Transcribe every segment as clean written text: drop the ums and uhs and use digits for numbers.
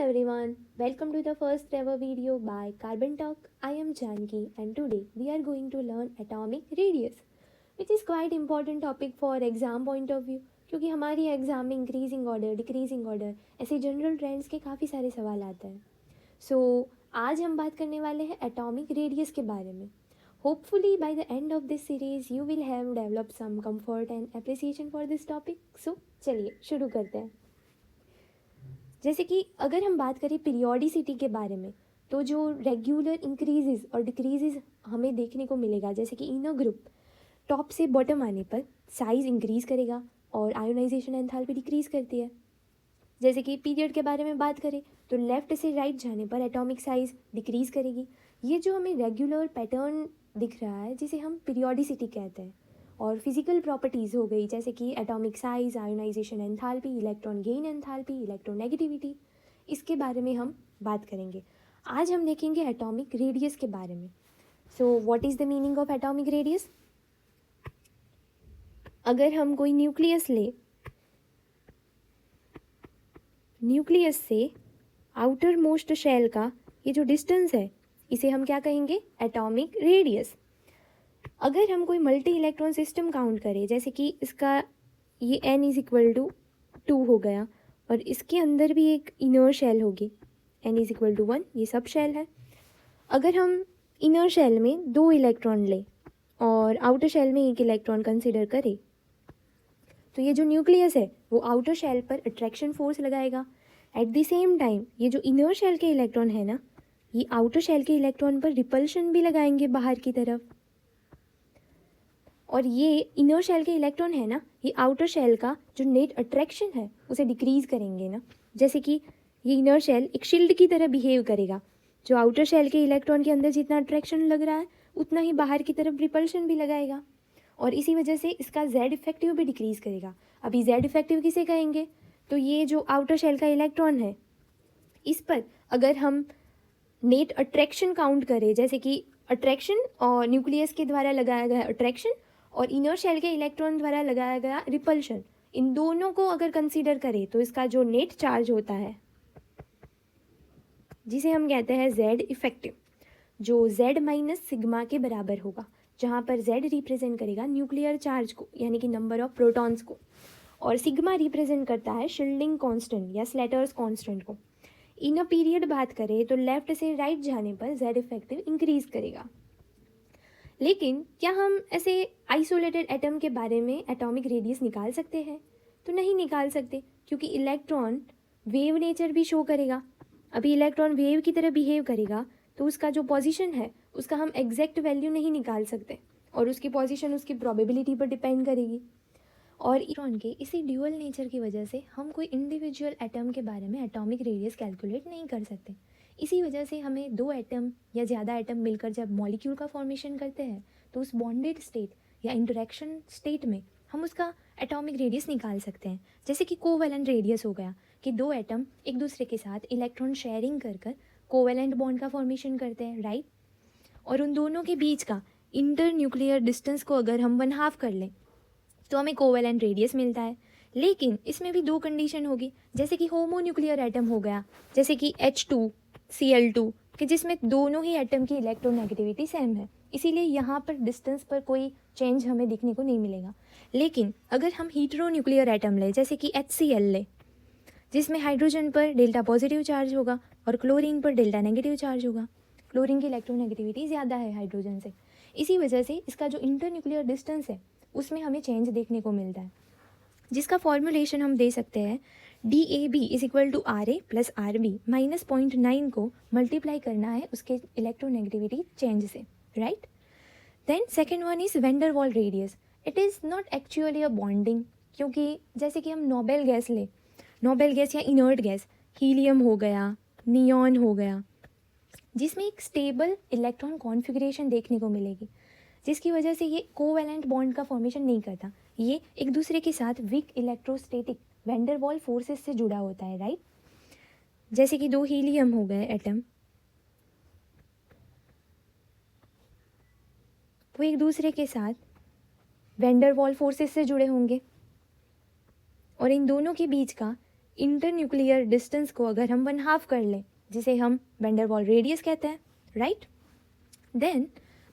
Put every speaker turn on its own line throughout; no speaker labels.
everyone, welcome to the first ever video by Carbon Talk. I am Janki and today we are going to learn atomic radius, which is quite important topic for exam point of view क्योंकि हमारी exam में increasing order decreasing order ऐसे general trends के काफ़ी सारे सवाल आते हैं. सो आज हम बात करने वाले हैं एटॉमिक रेडियस के बारे में. Hopefully by the end of this series you will have develop some comfort and appreciation for this topic. So चलिए शुरू करते हैं. जैसे कि अगर हम बात करें पीरियोडिसिटी के बारे में, तो जो रेगुलर इंक्रीजेज और डिक्रीजेज हमें देखने को मिलेगा, जैसे कि इनर ग्रुप टॉप से बॉटम आने पर साइज़ इंक्रीज करेगा और आयोनाइजेशन एंथैल्पी डिक्रीज करती है. जैसे कि पीरियड के बारे में बात करें तो लेफ़्ट से राइट जाने पर एटॉमिक साइज़ डिक्रीज करेगी. ये जो हमें रेगुलर पैटर्न दिख रहा है जिसे हम पीरियोडिसिटी कहते हैं. और फिजिकल प्रॉपर्टीज़ हो गई जैसे कि atomic size, ionisation enthalpy, electron gain enthalpy, electronegativity, इसके बारे में हम बात करेंगे. आज हम देखेंगे एटॉमिक रेडियस के बारे में. So what is the meaning of atomic radius. अगर हम कोई न्यूक्लियस ले, न्यूक्लियस से आउटर मोस्ट शेल का ये जो डिस्टेंस है इसे हम क्या कहेंगे, एटॉमिक रेडियस. अगर हम कोई मल्टी इलेक्ट्रॉन सिस्टम काउंट करें, जैसे कि इसका ये n=2 हो गया और इसके अंदर भी एक इनर शेल होगी n=1, ये सब शेल है. अगर हम इनर शेल में 2 इलेक्ट्रॉन लें और आउटर शेल में 1 इलेक्ट्रॉन कंसिडर करें, तो ये जो न्यूक्लियस है वो आउटर शेल पर अट्रैक्शन फोर्स लगाएगा. एट द सेम टाइम ये जो इनर शेल के इलेक्ट्रॉन है ना, ये आउटर शेल के इलेक्ट्रॉन पर रिपल्शन भी लगाएंगे बाहर की तरफ. और ये इनर शेल के इलेक्ट्रॉन है ना, ये आउटर शेल का जो नेट अट्रैक्शन है उसे डिक्रीज करेंगे ना. जैसे कि ये इनर शेल एक शील्ड की तरह बिहेव करेगा. जो आउटर शेल के इलेक्ट्रॉन के अंदर जितना अट्रैक्शन लग रहा है उतना ही बाहर की तरफ रिपल्शन भी लगाएगा. और इसी वजह से इसका जेड इफेक्टिव भी डिक्रीज करेगा. अभी जेड इफेक्टिव किसे कहेंगे, तो ये जो आउटर शेल का इलेक्ट्रॉन है इस पर अगर हम नेट अट्रैक्शन काउंट करें, जैसे कि अट्रैक्शन और न्यूक्लियस के द्वारा लगाया गया अट्रैक्शन और इनर शेल के इलेक्ट्रॉन द्वारा लगाया गया रिपल्शन, इन दोनों को अगर कंसीडर करें तो इसका जो नेट चार्ज होता है जिसे हम कहते हैं जेड इफेक्टिव, जो जेड माइनस सिग्मा के बराबर होगा, जहाँ पर जेड रिप्रेजेंट करेगा न्यूक्लियर चार्ज को यानी कि नंबर ऑफ प्रोटॉन्स को, और सिग्मा रिप्रेजेंट करता है शील्डिंग कांस्टेंट या स्लेटर्स कांस्टेंट को. इन अ पीरियड बात करें तो लेफ्ट से राइट जाने पर जेड इफेक्टिव इंक्रीज करेगा. लेकिन क्या हम ऐसे आइसोलेटेड एटम के बारे में एटॉमिक रेडियस निकाल सकते हैं, तो नहीं निकाल सकते, क्योंकि इलेक्ट्रॉन वेव नेचर भी शो करेगा. अभी इलेक्ट्रॉन वेव की तरह बिहेव करेगा तो उसका जो पोजीशन है उसका हम एग्जैक्ट वैल्यू नहीं निकाल सकते और उसकी पोजीशन उसकी प्रोबेबिलिटी पर डिपेंड करेगी. और इलेक्ट्रॉन के इसी ड्यूअल नेचर की वजह से हम कोई इंडिविजुअल एटम के बारे में एटॉमिक रेडियस कैलकुलेट नहीं कर सकते. इसी वजह से हमें 2 एटम या ज़्यादा एटम मिलकर जब मॉलिक्यूल का फॉर्मेशन करते हैं तो उस बॉन्डेड स्टेट या इंटरेक्शन स्टेट में हम उसका एटॉमिक रेडियस निकाल सकते हैं. जैसे कि कोवैलेंट रेडियस हो गया कि 2 एटम एक दूसरे के साथ इलेक्ट्रॉन शेयरिंग कर कर कोवैलेंट बॉन्ड का फॉर्मेशन करते हैं, राइट. और उन दोनों के बीच का इंटर न्यूक्लियर डिस्टेंस को अगर हम 1/2 कर लें तो हमें कोवैलेंट रेडियस मिलता है. लेकिन इसमें भी 2 कंडीशन होगी, जैसे कि होमोन्यूक्लियर एटम हो गया, जैसे कि H2Cl2, कि जिसमें दोनों ही एटम की इलेक्ट्रोनेगेटिविटी सेम है, इसीलिए यहाँ पर डिस्टेंस पर कोई चेंज हमें दिखने को नहीं मिलेगा. लेकिन अगर हम हीटेरोन्यूक्लियर एटम लें, जैसे कि HCl ले, जिसमें हाइड्रोजन पर डेल्टा पॉजिटिव चार्ज होगा और क्लोरीन पर डेल्टा नेगेटिव चार्ज होगा. क्लोरीन की इलेक्ट्रोनेगेटिविटी ज़्यादा है हाइड्रोजन से, इसी वजह से इसका जो इंटरन्यूक्लियर डिस्टेंस है उसमें हमें चेंज देखने को मिलता है, जिसका फॉर्मूलेशन हम दे सकते हैं DAB=RA + RB -0.9 को मल्टीप्लाई करना है उसके इलेक्ट्रोनेगेटिविटी चेंज से, right. Then second one is van der Waals radius. It is not actually a bonding, क्योंकि जैसे कि हम नोबेल गैस ले, नोबेल गैस या इनर्ट गैस, हीलियम हो गया, नियॉन हो गया, जिसमें एक स्टेबल इलेक्ट्रॉन कॉन्फ़िगरेशन देखने को मिलेगी, जिसकी वजह से ये कोवैलेंट बॉन्ड का फॉर्मेशन नहीं करता. ये एक दूसरे के साथ वीक इलेक्ट्रोस्टैटिक वैन डर वाल फोर्सेस से जुड़ा होता है, राइट. जैसे कि 2 हीलियम हो गए एटम, वो एक दूसरे के साथ वैन डर वाल फोर्सेस से जुड़े होंगे और इन दोनों के बीच का इंटरन्यूक्लियर डिस्टेंस को अगर हम 1/2 कर लें, जिसे हम वैन डर वाल रेडियस कहते हैं, right. Then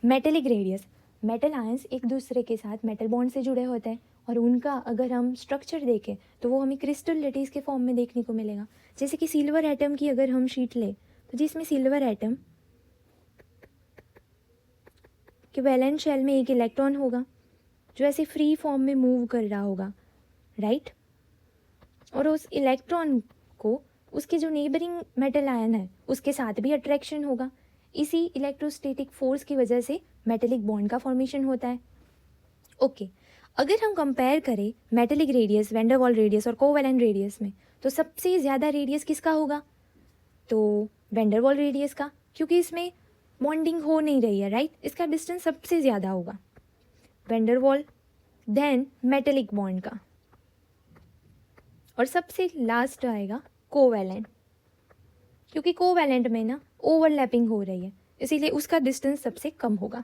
metallic radius, metal ions एक दूसरे के साथ मेटल बॉन्ड से जुड़े होते हैं और उनका अगर हम स्ट्रक्चर देखें तो वो हमें क्रिस्टल लेटिस के फॉर्म में देखने को मिलेगा। जैसे कि सिल्वर एटम की अगर हम शीट लें तो जिसमें सिल्वर एटम के वैलेंस शेल में एक इलेक्ट्रॉन होगा जो ऐसे फ्री फॉर्म में मूव कर रहा होगा, राइट। और उस इलेक्ट्रॉन को उसके जो नेबरिंग मेटल आयन है उसके साथ भी अट्रैक्शन होगा। इसी इलेक्ट्रोस्टैटिक फोर्स की वजह से मेटेलिक बॉन्ड का फॉर्मेशन होता है। ओके, अगर हम कंपेयर करें metallic radius, van der Waals radius और कोवैलेंट रेडियस में, तो सबसे ज़्यादा रेडियस किसका होगा? तो वैन डर वाल रेडियस का, क्योंकि इसमें बॉन्डिंग हो नहीं रही है, राइट। इसका डिस्टेंस सबसे ज़्यादा होगा वैन डर वाल, देन मेटेलिक बॉन्ड का, और सबसे लास्ट आएगा कोवैलेंट, क्योंकि कोवैलेंट में ना ओवरलैपिंग हो रही है, इसीलिए उसका डिस्टेंस सबसे कम होगा।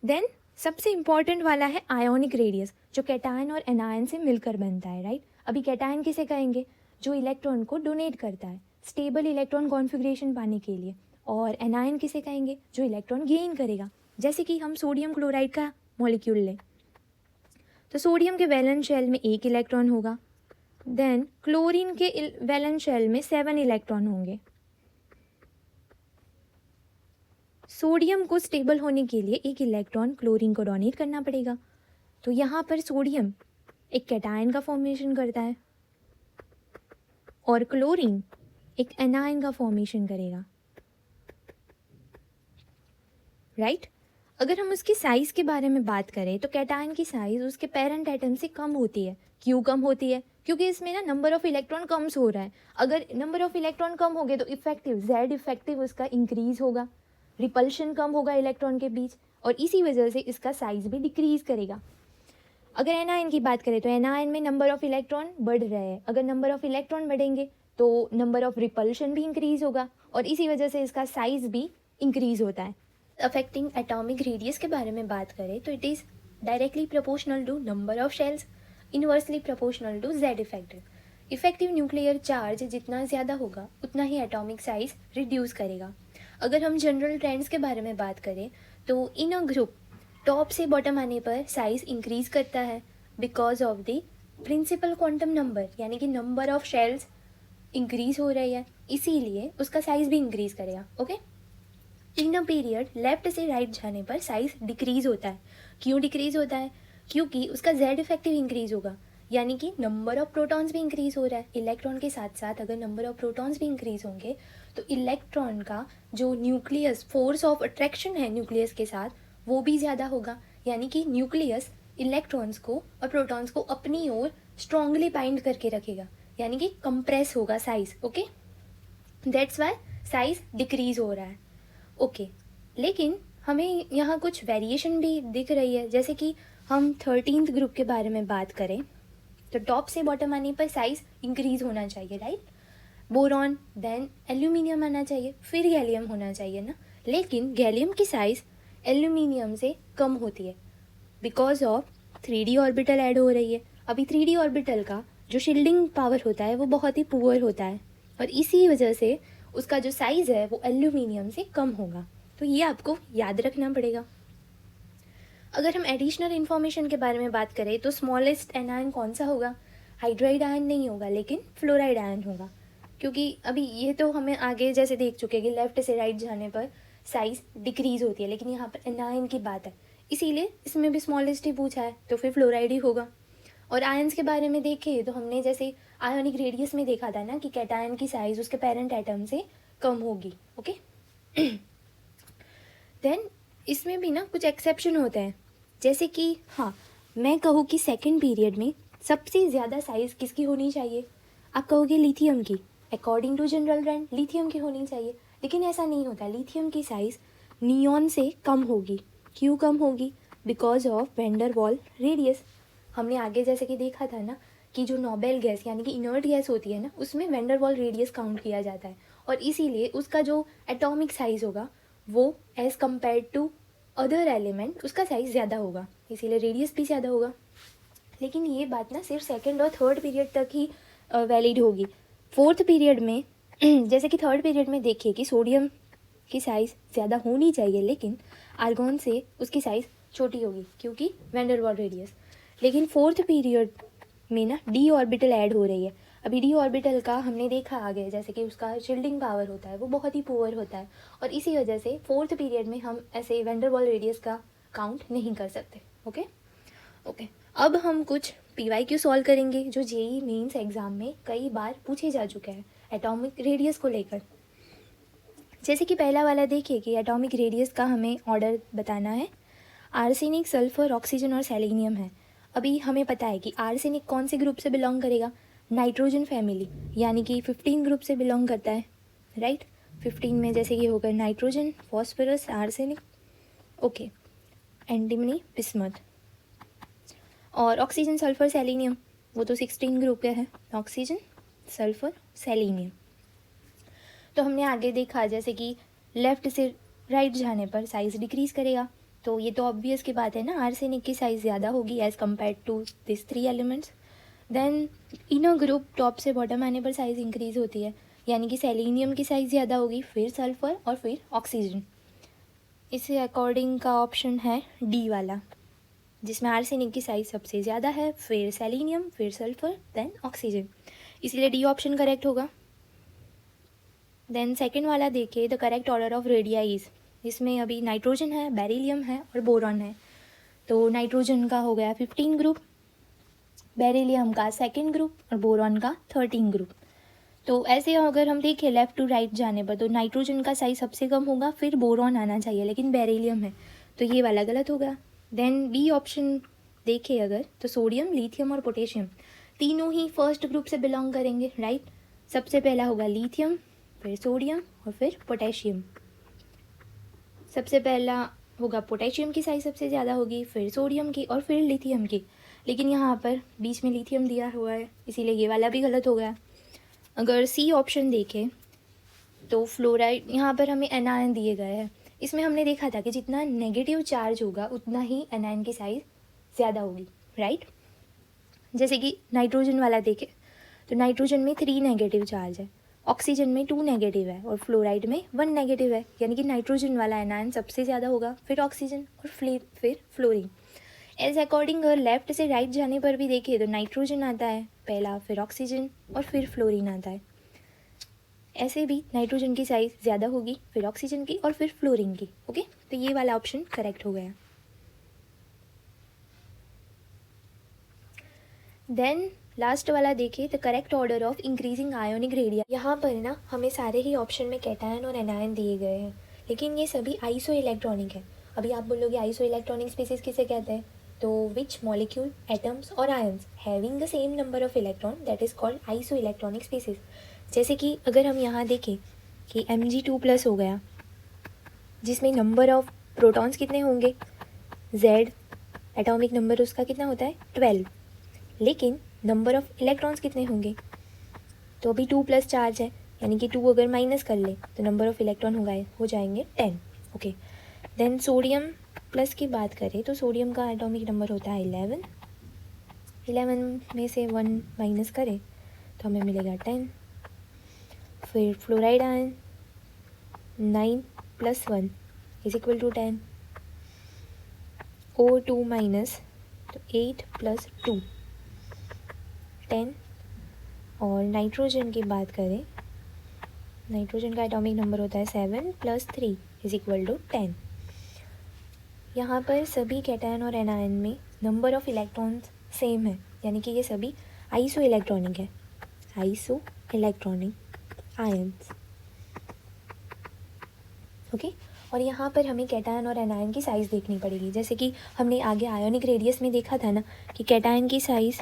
देन सबसे इंपॉर्टेंट वाला है आयोनिक रेडियस, जो कैटायन और एनायन से मिलकर बनता है, राइट। अभी कैटायन किसे कहेंगे? जो इलेक्ट्रॉन को डोनेट करता है स्टेबल इलेक्ट्रॉन कॉन्फ़िगरेशन पाने के लिए। और एनायन किसे कहेंगे? जो इलेक्ट्रॉन गेन करेगा। जैसे कि हम सोडियम क्लोराइड का मॉलिक्यूल लें तो सोडियम के वैलेंस शेल में 1 इलेक्ट्रॉन होगा, देन क्लोरीन के वैलेंस शेल में 7 इलेक्ट्रॉन होंगे। सोडियम को स्टेबल होने के लिए 1 इलेक्ट्रॉन क्लोरीन को डोनेट करना पड़ेगा, तो यहाँ पर सोडियम एक कैटायन का फॉर्मेशन करता है और क्लोरीन एक एनायन का फॉर्मेशन करेगा, राइट। अगर हम उसकी साइज़ के बारे में बात करें तो कैटायन की साइज़ उसके पेरेंट एटम से कम होती है। क्यों कम होती है? क्योंकि इसमें ना नंबर ऑफ इलेक्ट्रॉन कम हो रहा है। अगर नंबर ऑफ इलेक्ट्रॉन कम हो गए तो इफेक्टिव जेड इफेक्टिव उसका इंक्रीज होगा, रिपल्शन कम होगा इलेक्ट्रॉन के बीच, और इसी वजह से इसका साइज़ भी डिक्रीज करेगा। अगर एनायन की बात करें तो एनायन में नंबर ऑफ इलेक्ट्रॉन बढ़ रहे हैं। अगर नंबर ऑफ इलेक्ट्रॉन बढ़ेंगे तो नंबर ऑफ रिपल्शन भी इंक्रीज होगा और इसी वजह से इसका साइज़ भी इंक्रीज होता है। अफेक्टिंग एटॉमिक रेडियस के बारे में बात करें तो it is directly proportional to number of shells, inversely proportional to Z effective. Effective nuclear charge जितना ज़्यादा होगा उतना ही एटॉमिक साइज रिड्यूस करेगा। अगर हम जनरल ट्रेंड्स के बारे में बात करें तो इन अ ग्रुप टॉप से बॉटम आने पर साइज इंक्रीज करता है because of the principal quantum number, यानी कि नंबर ऑफ शेल्स इंक्रीज हो रही है, इसीलिए उसका साइज भी इंक्रीज करेगा। Okay, in a period left से राइट जाने पर साइज डिक्रीज होता है। क्यों डिक्रीज होता है? क्योंकि उसका जेड इफेक्टिव इंक्रीज होगा, यानी कि नंबर ऑफ प्रोटॉन्स भी इंक्रीज हो रहा है। इलेक्ट्रॉन के साथ साथ अगर नंबर ऑफ प्रोटॉन्स भी इंक्रीज होंगे तो इलेक्ट्रॉन का जो न्यूक्लियस फोर्स ऑफ अट्रैक्शन है न्यूक्लियस के साथ वो भी ज़्यादा होगा, यानी कि न्यूक्लियस इलेक्ट्रॉन्स को और प्रोटॉन्स को अपनी ओर स्ट्रांगली बाइंड करके रखेगा, यानी कि कंप्रेस होगा size. Okay, that's why size decrease हो रहा है। ओके, लेकिन हमें यहाँ कुछ वेरिएशन भी दिख रही है। जैसे कि हम 13th ग्रुप के बारे में बात करें तो टॉप से बॉटम आने पर साइज इंक्रीज होना चाहिए, राइट। बोरॉन, देन एल्यूमिनियम आना चाहिए, फिर गैलियम होना चाहिए ना। लेकिन गैलियम की साइज एल्यूमिनियम से कम होती है because of 3D orbital add हो रही है। अभी 3D ऑर्बिटल का जो शील्डिंग पावर होता है वो बहुत ही पुअर होता है और इसी वजह से उसका जो साइज़ है वो एल्यूमिनियम से कम होगा, तो ये आपको याद रखना पड़ेगा। अगर हम एडिशनल इन्फॉर्मेशन के बारे में बात करें तो स्मॉलेस्ट एनायन कौन सा होगा? हाइड्राइड आयन नहीं होगा लेकिन फ्लोराइड आयन होगा, क्योंकि अभी ये तो हमें आगे जैसे देख चुके हैं कि लेफ्ट से राइट जाने पर साइज़ डिक्रीज होती है, लेकिन यहाँ पर एनायन की बात है इसीलिए इसमें भी स्मॉलेस्ट ही पूछा है तो फिर फ्लोराइड ही होगा। और आयंस के बारे में देखें तो हमने जैसे आयोनिक रेडियस में देखा था ना कि कैटायन की साइज उसके पेरेंट एटम से कम होगी। ओके, देन इसमें भी ना कुछ एक्सेप्शन होते हैं, जैसे कि हाँ मैं कहूँ कि सेकंड पीरियड में सबसे ज़्यादा साइज़ किसकी होनी चाहिए? आप कहोगे लिथियम की। According to general trend lithium की होनी चाहिए, लेकिन ऐसा नहीं होता। लिथियम की साइज़ नियॉन से कम होगी। क्यों कम होगी? Because of van der Waals radius. हमने आगे जैसे कि देखा था ना कि जो नोबेल गैस यानी कि इनर्ट गैस होती है ना उसमें van der Waals radius count किया जाता है और इसीलिए उसका जो एटॉमिक साइज़ होगा वो as compare to other element उसका साइज़ ज़्यादा होगा, इसीलिए रेडियस भी ज़्यादा होगा। लेकिन ये बात ना सिर्फ सेकंड और थर्ड पीरियड तक ही वैलिड होगी। फोर्थ पीरियड में जैसे कि थर्ड पीरियड में देखिए कि सोडियम की साइज़ ज़्यादा होनी चाहिए, लेकिन आर्गॉन से उसकी साइज़ छोटी होगी क्योंकि वैन डर वाल रेडियस। लेकिन फोर्थ पीरियड में ना डी ऑर्बिटल ऐड हो रही है। अभी डी ऑर्बिटल का हमने देखा आगे, जैसे कि उसका शील्डिंग पावर होता है वो बहुत ही पुअर होता है, और इसी वजह से फोर्थ पीरियड में हम ऐसे वैन डर वाल रेडियस का काउंट नहीं कर सकते। ओके, अब हम कुछ PYQ सॉल्व करेंगे जो जेई मेंस एग्ज़ाम में कई बार पूछे जा चुके हैं एटॉमिक रेडियस को लेकर। जैसे कि पहला वाला देखिए कि एटॉमिक रेडियस का हमें ऑर्डर बताना है। आर्सेनिक, सल्फर, ऑक्सीजन और सेलेनियम है। अभी हमें पता है कि आर्सेनिक कौन से ग्रुप से बिलोंग करेगा, नाइट्रोजन फैमिली, यानी कि 15 ग्रुप से बिलोंग करता है, राइट। 15 में जैसे कि होगा nitrogen, phosphorus, arsenic, okay, antimony, bismuth. और ऑक्सीजन, सल्फर, सेलेनियम वो तो 16 ग्रुप के हैं, ऑक्सीजन, सल्फर, सेलेनियम। तो हमने आगे देखा जैसे कि लेफ़्ट से राइट जाने पर साइज़ डिक्रीज़ करेगा, तो ये तो ऑब्वियस की बात है ना, आर्सेनिक की साइज़ ज़्यादा होगी as compare to this 3 elements. Then in a group top से बॉटम आने पर साइज़ इंक्रीज़ होती है, यानी कि सेलेनियम की साइज़ ज़्यादा होगी, फिर सल्फर और फिर ऑक्सीजन। इससे अकॉर्डिंग का ऑप्शन है डी वाला, जिसमें आर्सेनिक की साइज़ सबसे ज़्यादा है, फिर सेलेनियम, फिर सल्फर, देन ऑक्सीजन, इसलिए डी ऑप्शन करेक्ट होगा। देन सेकंड वाला देखिए, द करेक्ट ऑर्डर ऑफ रेडियाइज, इसमें अभी नाइट्रोजन है, बेरिलियम है और बोरॉन है। तो नाइट्रोजन का हो गया 15 ग्रुप, बेरिलियम का सेकंड ग्रुप और बोरॉन का 13 ग्रुप। तो ऐसे अगर हम देखें लेफ़्ट टू राइट जाने पर, तो नाइट्रोजन का साइज सबसे कम होगा, फिर बोरॉन आना चाहिए, लेकिन बेरिलियम है, तो ये वाला गलत होगा। देन बी ऑप्शन देखें अगर, तो सोडियम, लिथियम और पोटेशियम तीनों ही फर्स्ट ग्रुप से बिलोंग करेंगे, राइट। सबसे पहला होगा लिथियम, फिर सोडियम और फिर पोटेशियम। सबसे पहला होगा पोटेशियम की साइज़ सबसे ज़्यादा होगी, फिर सोडियम की और फिर लिथियम की, लेकिन यहाँ पर बीच में लिथियम दिया हुआ है, इसीलिए ये वाला भी गलत हो गया। अगर सी ऑप्शन देखें तो फ्लोराइड, यहाँ पर हमें एनायन दिए गए हैं, इसमें हमने देखा था कि जितना नेगेटिव चार्ज होगा उतना ही एनायन की साइज़ ज़्यादा होगी, राइट। जैसे कि नाइट्रोजन वाला देखें तो नाइट्रोजन में 3 नेगेटिव चार्ज है, ऑक्सीजन में 2 नेगेटिव है और फ्लोराइड में 1 नेगेटिव है, यानी कि नाइट्रोजन वाला एनायन सबसे ज़्यादा होगा, फिर ऑक्सीजन और फिर फ्लोरीन। एज अकॉर्डिंग अगर लेफ्ट से राइट जाने पर भी देखिए तो नाइट्रोजन आता है पहला, फिर ऑक्सीजन और फिर फ्लोरीन आता है। ऐसे भी नाइट्रोजन की साइज़ ज़्यादा होगी, फिर ऑक्सीजन की और फिर फ्लोरीन की, ओके। तो ये वाला ऑप्शन करेक्ट हो गया। देन लास्ट वाला देखिए, the correct order of increasing ionic radii. यहाँ पर ना हमें सारे ही ऑप्शन में कैटायन और एनायन दिए गए हैं, लेकिन ये सभी आइसो इलेक्ट्रॉनिक है। अभी आप बोलोगे आइसो इलेक्ट्रॉनिक स्पीसीज किसे कहते हैं, तो विच मॉलिक्यूल, एटम्स और ions having the same number of electron, that is called iso electronic species. जैसे कि अगर हम यहाँ देखें कि Mg2+ हो गया, जिसमें नंबर ऑफ प्रोटॉन्स कितने होंगे, Z, एटॉमिक नंबर उसका कितना होता है 12, लेकिन नंबर ऑफ इलेक्ट्रॉन्स कितने होंगे, तो अभी 2+ चार्ज है, यानी कि 2 अगर माइनस कर ले तो नंबर ऑफ इलेक्ट्रॉन हो जाएंगे 10, ओके। देन सोडियम प्लस की बात करें तो सोडियम का एटॉमिक नंबर होता है 11, 11 में से 1 माइनस करें तो हमें मिलेगा 10। फिर फ्लोराइड आयन 9 + 1 = 10, O2 माइनस तो 8 + 2 10। और नाइट्रोजन की बात करें, नाइट्रोजन का एटॉमिक नंबर होता है 7 + 3 = 10। यहाँ पर सभी कैटायन और एनायन में नंबर ऑफ इलेक्ट्रॉन्स सेम है, यानी कि ये सभी आइसो इलेक्ट्रॉनिक है, आइसो इलेक्ट्रॉनिक आयंस, ओके। और यहाँ पर हमें कैटायन और एनायन की साइज़ देखनी पड़ेगी, जैसे कि हमने आगे आयोनिक रेडियस में देखा था ना कि कैटायन की साइज़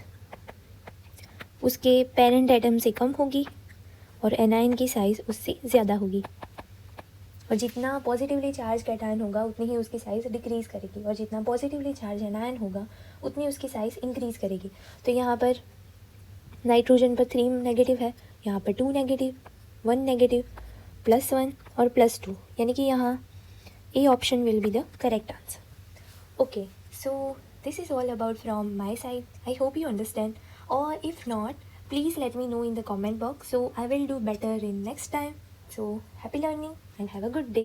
उसके पेरेंट एटम से कम होगी और एनायन की साइज़ उससे ज़्यादा होगी, और जितना पॉजिटिवली चार्ज कैटायन होगा उतनी ही उसकी साइज़ डिक्रीज़ करेगी, और जितना पॉजिटिवली चार्ज एनायन होगा उतनी उसकी साइज़ इंक्रीज़ करेगी। तो यहाँ पर नाइट्रोजन पर 3 नेगेटिव है, यहाँ पर 2 नेगेटिव, 1 नेगेटिव, +1 और +2, यानी कि यहाँ A option will be the correct answer, okay. So this is all about from my side, I hope you understand, और if not please let me know in the comment box, so I will do better in next time. So happy learning and have a good day.